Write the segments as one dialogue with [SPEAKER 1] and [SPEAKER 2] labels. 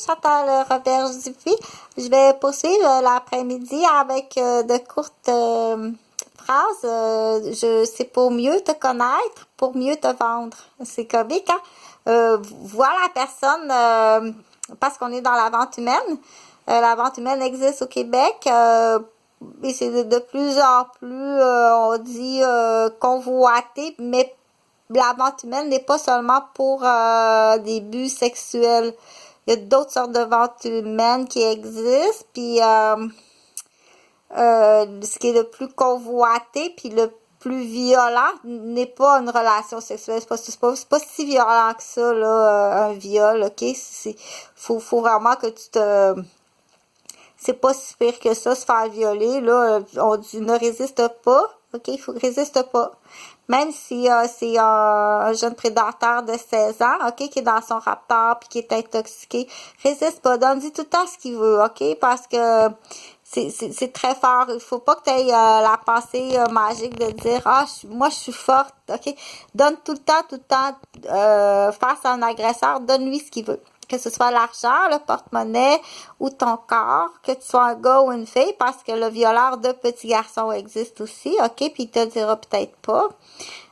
[SPEAKER 1] Chantal Robert-Dupuis. Je vais poursuivre l'après-midi avec de courtes phrases. C'est pour mieux te connaître, pour mieux te vendre. C'est comique, hein? Voir la personne, parce qu'on est dans la vente humaine. La vente humaine existe au Québec. Et c'est de plus en plus, on dit, convoité, mais la vente humaine n'est pas seulement pour des buts sexuels. Il y a d'autres sortes de ventes humaines qui existent, puis ce qui est le plus convoité, puis le plus violent n'est pas une relation sexuelle. C'est pas si violent que ça, là, un viol, ok? Faut vraiment que tu te... C'est pas si pire que ça, se faire violer, là. On dit ne résiste pas, ok? Il faut que résiste pas. Même si c'est un jeune prédateur de 16 ans, ok, qui est dans son raptor puis qui est intoxiqué, résiste pas, donne-lui tout le temps ce qu'il veut, ok, parce que c'est très fort. Il faut pas que tu aies la pensée magique de dire moi je suis forte, ok. Donne tout le temps, face à un agresseur, donne-lui ce qu'il veut. Que ce soit l'argent, le porte-monnaie ou ton corps, que tu sois un gars ou une fille, parce que le violeur de petits garçons existe aussi, ok, puis il te le dira peut-être pas.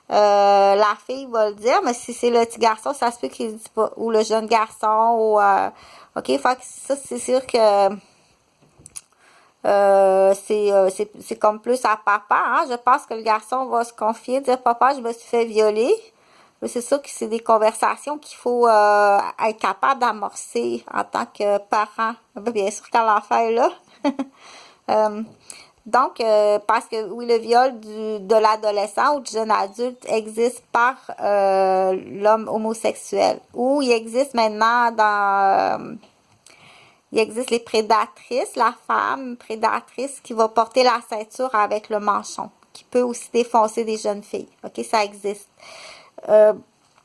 [SPEAKER 1] La fille va le dire, mais si c'est le petit garçon, ça se peut qu'il le dise pas. Ou le jeune garçon, ou ok, fait que ça, c'est sûr que c'est comme plus à papa, hein. Je pense que le garçon va se confier, dire papa, je me suis fait violer. C'est sûr que c'est des conversations qu'il faut être capable d'amorcer en tant que parent. Bien sûr quand l'enfant est là. Donc, parce que oui, le viol de l'adolescent ou du jeune adulte existe par l'homme homosexuel. Ou il existe maintenant il existe les prédatrices, la femme prédatrice qui va porter la ceinture avec le manchon, qui peut aussi défoncer des jeunes filles. Ok, ça existe.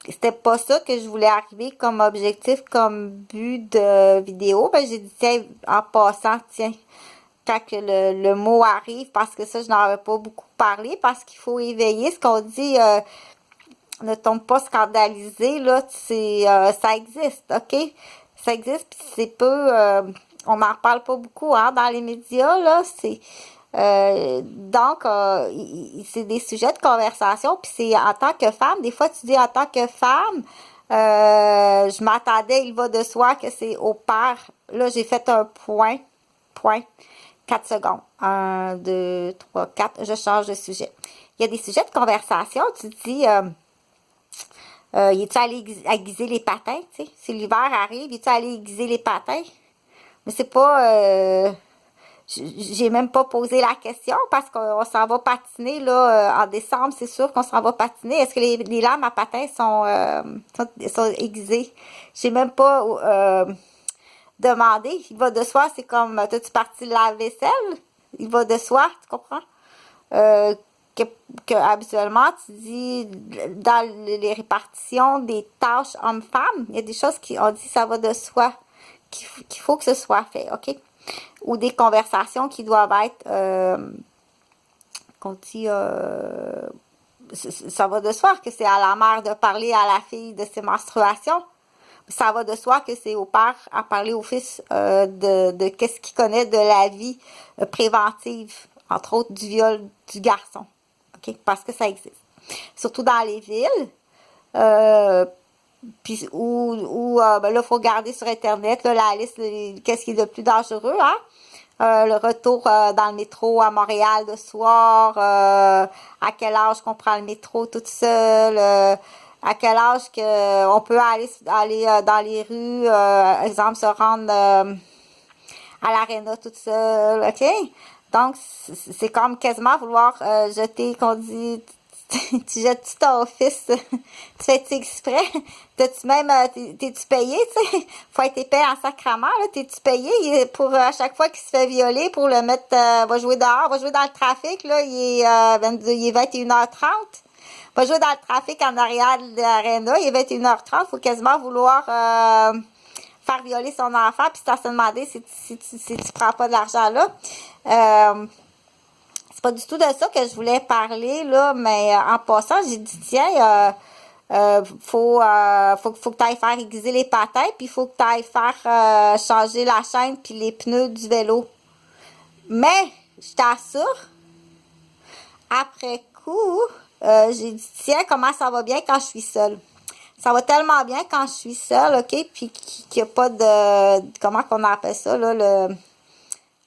[SPEAKER 1] C'était pas ça que je voulais arriver comme objectif, comme but de vidéo. Ben, j'ai dit, tiens, en passant, tiens, quand que le mot arrive, parce que ça, je n'en avais pas beaucoup parlé, parce qu'il faut éveiller ce qu'on dit, ne tombe pas scandalisé, là, ça existe, ok? Ça existe, puis c'est peu, on n'en reparle pas beaucoup, hein, dans les médias, là, c'est... Donc, c'est des sujets de conversation, puis c'est en tant que femme, des fois tu dis en tant que femme, je m'attendais, il va de soi que c'est au père. Là, j'ai fait un point, 4 secondes. 1, 2, 3, 4, je change de sujet. Il y a des sujets de conversation, tu te dis, il est-tu allé aiguiser les patins, tu sais, si l'hiver arrive, il est-tu allé aiguiser les patins? Mais c'est pas... j'ai même pas posé la question parce qu'on s'en va patiner là en décembre, c'est sûr qu'on s'en va patiner. Est-ce que les lames à patins sont aiguisées? J'ai même pas demandé. Il va de soi, c'est comme t'as-tu parti la vaisselle? Il va de soi, tu comprends? Que habituellement tu dis dans les répartitions des tâches hommes-femmes, il y a des choses qui on dit ça va de soi, qu'il faut que ce soit fait, ok? Ou des conversations qui doivent être, qu'on dit, ça va de soi que c'est à la mère de parler à la fille de ses menstruations. Ça va de soi que c'est au père à parler au fils de qu'est-ce qu'il connaît de la vie préventive, entre autres du viol du garçon. OK? Parce que ça existe. Surtout dans les villes. Puis ben là, il faut regarder sur Internet là, la liste, qu'est-ce qui est le plus dangereux, hein? Le retour dans le métro à Montréal le soir, à quel âge qu'on prend le métro toute seule, à quel âge que on peut aller dans les rues, exemple se rendre à l'aréna toute seule, ok? Donc c'est comme quasiment vouloir jeter, qu'on dit, tu jettes-tu ton fils, tu fais-tu exprès, t'as-tu même, t'es-tu payé, tu sais, faut être épais en sacrament, là, t'es-tu payé pour à chaque fois qu'il se fait violer, pour le mettre, va jouer dehors, va jouer dans le trafic, là, il est 21h30, va jouer dans le trafic en arrière de l'aréna, il est 21h30, faut quasiment vouloir faire violer son enfant, puis c'est à se demander si tu prends pas de l'argent là. C'est pas du tout de ça que je voulais parler, là, mais en passant, j'ai dit, tiens, Faut que tu ailles faire aiguiser les patins, puis il faut que tu ailles faire changer la chaîne puis les pneus du vélo. Mais, je t'assure, après coup, j'ai dit, tiens, comment ça va bien quand je suis seule? Ça va tellement bien quand je suis seule, OK? Puis qu'il n'y a pas de... Comment qu'on appelle ça, là?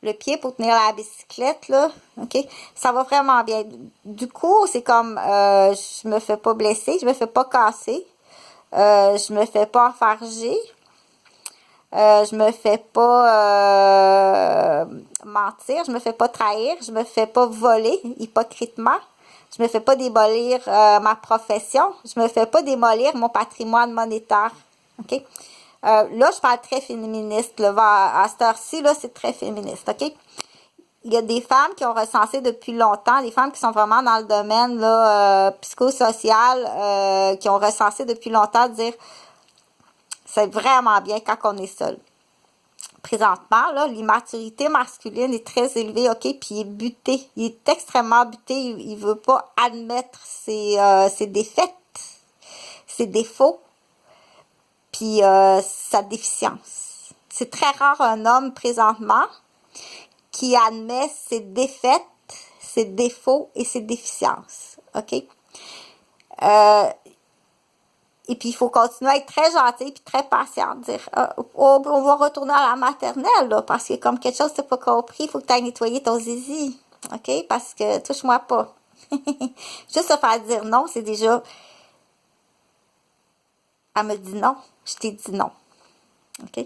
[SPEAKER 1] Le pied pour tenir la bicyclette, là. OK? Ça va vraiment bien. Du coup, c'est comme... je me fais pas blesser, je me fais pas casser. Je me fais pas enfarger. Je me fais pas mentir, je me fais pas trahir, je me fais pas voler hypocritement. Je me fais pas démolir ma profession. Je me fais pas démolir mon patrimoine monétaire. OK? Là, je parle très féministe. Là, à cette heure-ci, là, c'est très féministe. OK? Il y a des femmes qui ont recensé depuis longtemps, des femmes qui sont vraiment dans le domaine là, psychosocial, qui ont recensé depuis longtemps, dire c'est vraiment bien quand on est seul. Présentement, là, l'immaturité masculine est très élevée, OK, puis il est buté. Il est extrêmement buté. Il veut pas admettre ses défaites, ses défauts, puis sa déficience. C'est très rare un homme présentement qui admet ses défaites, ses défauts et ses déficiences, OK? Et puis, il faut continuer à être très gentil et très patient. Dire, on va retourner à la maternelle, là, parce que comme quelque chose que tu n'as pas compris, il faut que tu ailles nettoyer ton zizi. OK? Parce que touche-moi pas. Juste se faire dire non, c'est déjà... Elle me dit non. Je t'ai dit non. OK?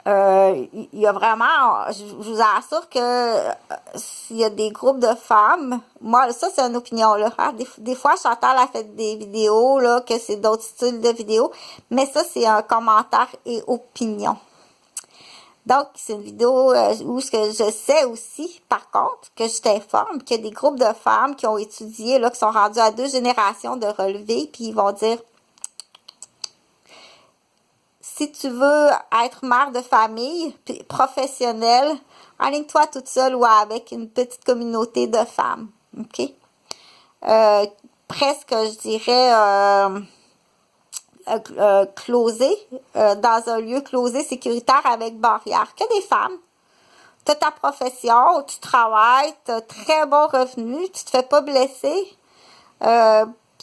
[SPEAKER 1] Il y a vraiment, je vous assure que s'il y a des groupes de femmes, moi, ça c'est une opinion, là. Hein, des fois, Chantal a fait des vidéos, là, que c'est d'autres styles de vidéos, mais ça, c'est un commentaire et opinion. Donc, c'est une vidéo où ce que je sais aussi, par contre, que je t'informe qu'il y a des groupes de femmes qui ont étudié, là, qui sont rendus à 2 générations de relevés, puis ils vont dire, si tu veux être mère de famille, professionnelle, aligne-toi toute seule ou avec une petite communauté de femmes. OK? Presque, je dirais, closé, dans un lieu closé, sécuritaire, avec barrière. Que des femmes. Tu as ta profession, tu travailles, tu as très bon revenu, tu te fais pas blesser.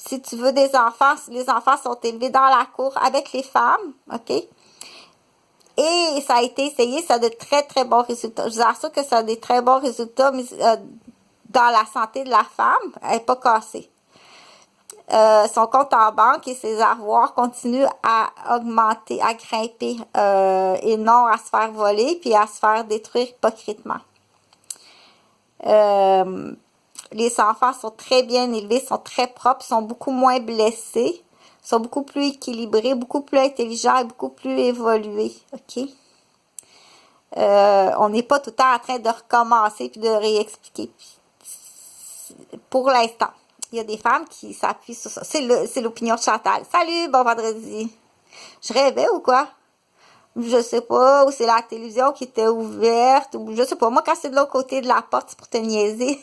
[SPEAKER 1] Si tu veux des enfants, les enfants sont élevés dans la cour avec les femmes, OK? Et ça a été essayé, ça a de très, très bons résultats. Je vous assure que ça a des très bons résultats mais, dans la santé de la femme. Elle n'est pas cassée. Son compte en banque et ses avoirs continuent à augmenter, à grimper, et non à se faire voler puis à se faire détruire hypocritement. Les enfants sont très bien élevés, sont très propres, sont beaucoup moins blessés, sont beaucoup plus équilibrés, beaucoup plus intelligents et beaucoup plus évolués. OK? On n'est pas tout le temps en train de recommencer puis de réexpliquer. Pour l'instant, il y a des femmes qui s'appuient sur ça. C'est l'opinion de Chantal. Salut, bon vendredi. Je rêvais ou quoi? Je sais pas, ou c'est la télévision qui était ouverte, ou je sais pas. Moi, quand c'est de l'autre côté de la porte, c'est pour te niaiser.